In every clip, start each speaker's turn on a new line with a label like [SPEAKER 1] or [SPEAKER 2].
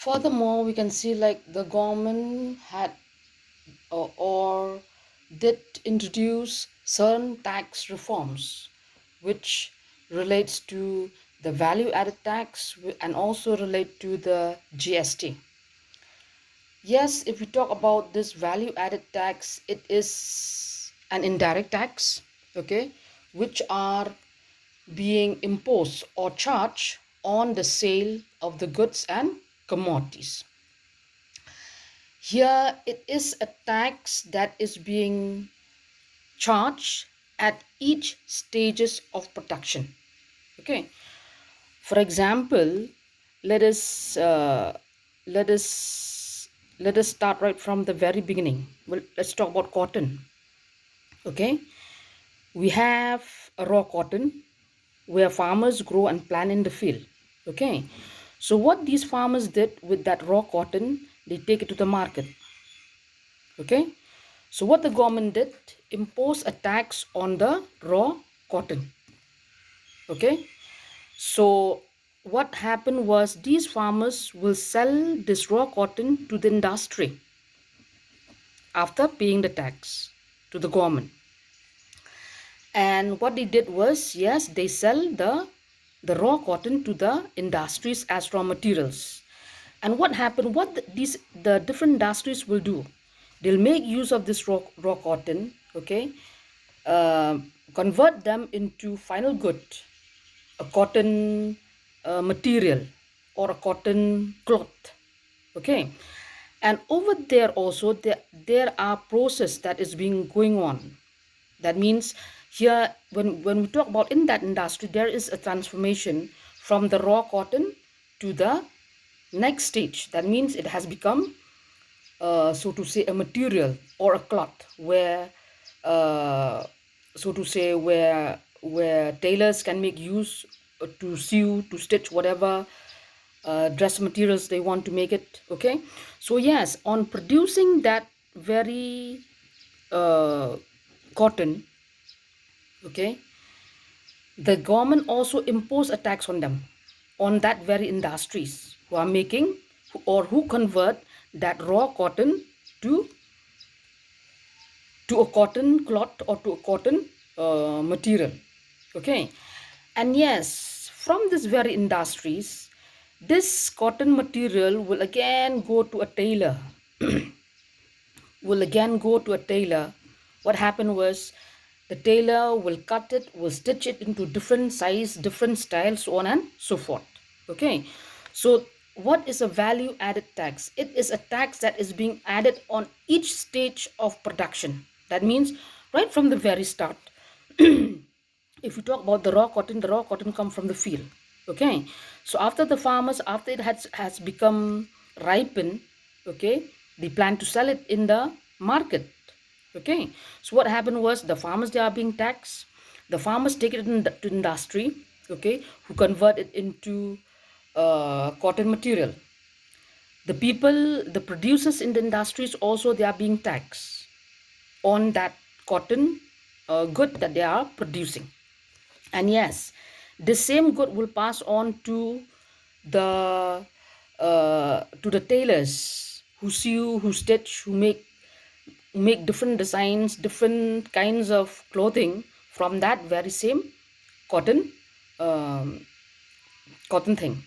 [SPEAKER 1] Furthermore, we can see like the government had or did introduce certain tax reforms which relates to the value added tax and also relate to the GST. Yes, if we talk about this value added tax, it is an indirect tax, okay, which are being imposed or charged on the sale of the goods and commodities. Here it is a tax that is being charged at each stages of production. Okay. For example, let us uh, let us let us start right from the very beginning. Well, let's talk about cotton. Okay, we have a raw cotton where farmers grow and plant in the field. Okay, so what these farmers did with that raw cotton, they take it to the market. Okay, so what the government did, impose a tax on the raw cotton. Okay, so what happened was these farmers will sell this raw cotton to the industry after paying the tax to the government. And what they did was, yes, they sell the raw cotton to the industries as raw materials. And what happened, the different industries will do, they'll make use of this raw cotton, okay, uh, convert them into final good, a cotton material or a cotton cloth. Okay, and over there also there are process that is being going on. That means here when we talk about in that industry, there is a transformation from the raw cotton to the next stage. That means it has become so to say a material or a cloth where uh, so to say where tailors can make use to sew, to stitch whatever dress materials they want to make it. Okay, so yes, on producing that very cotton, okay, the government also impose a tax on them, on that very industries who are making or who convert that raw cotton to a cotton cloth or to a cotton material. Okay, and yes, from this very industries, this cotton material will again go to a tailor. Will again go to a tailor. What happened was the tailor will cut it, will stitch it into different size, different styles, so on and so forth. Okay, so what is a value added tax? It is a tax that is being added on each stage of production. That means right from the very start. If we talk about the raw cotton comes from the field. Okay, so after the farmers, after it has become ripened, okay, they plan to sell it in the market. Okay, so what happened was the farmers, they are being taxed. The farmers take it to industry, okay, who convert it into cotton material. The people, the producers in the industries also, they are being taxed on that cotton good that they are producing. And yes, the same good will pass on to the tailors who sew, who stitch, who make different designs, different kinds of clothing from that very same cotton um, cotton thing.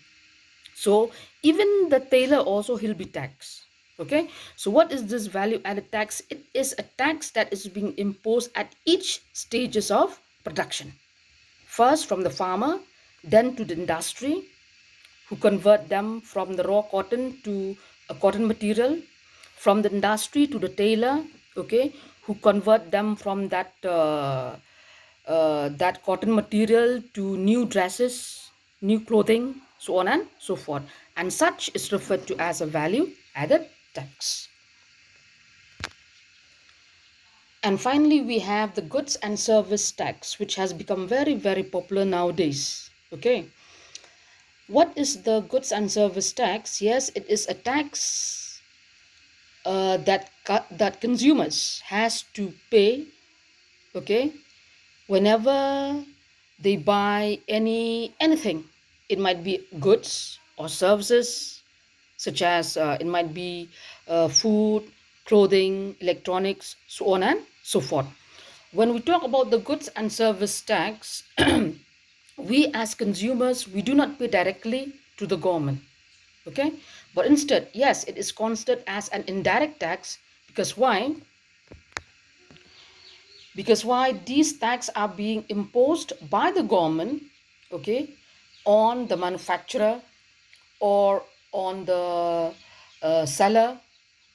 [SPEAKER 1] So even the tailor also, he'll be taxed. Okay, so what is this value added tax? It is a tax that is being imposed at each stages of production. First from the farmer, then to the industry, who convert them from the raw cotton to a cotton material, from the industry to the tailor, okay, who convert them from that cotton material to new dresses, new clothing, so on and so forth. And such is referred to as a value added tax. And finally, we have the goods and service tax, which has become very, very popular nowadays. Okay, what is the goods and service tax? Yes, it is a tax that consumers has to pay. Okay, whenever they buy anything, it might be goods or services, such as it might be food, clothing, electronics, so on and so forth. When we talk about the goods and service tax, we as consumers, we do not pay directly to the government, okay? But instead, yes, it is considered as an indirect tax. Because why? Because why? These tax are being imposed by the government, okay, on the manufacturer, or on the seller,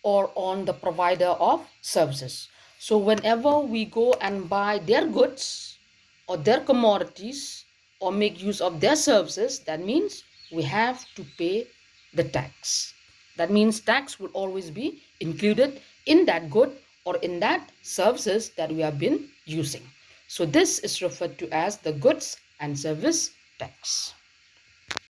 [SPEAKER 1] or on the provider of services. So whenever we go and buy their goods or their commodities or make use of their services, that means we have to pay the tax. That means tax will always be included in that good or in that services that we have been using. So this is referred to as the goods and service tax.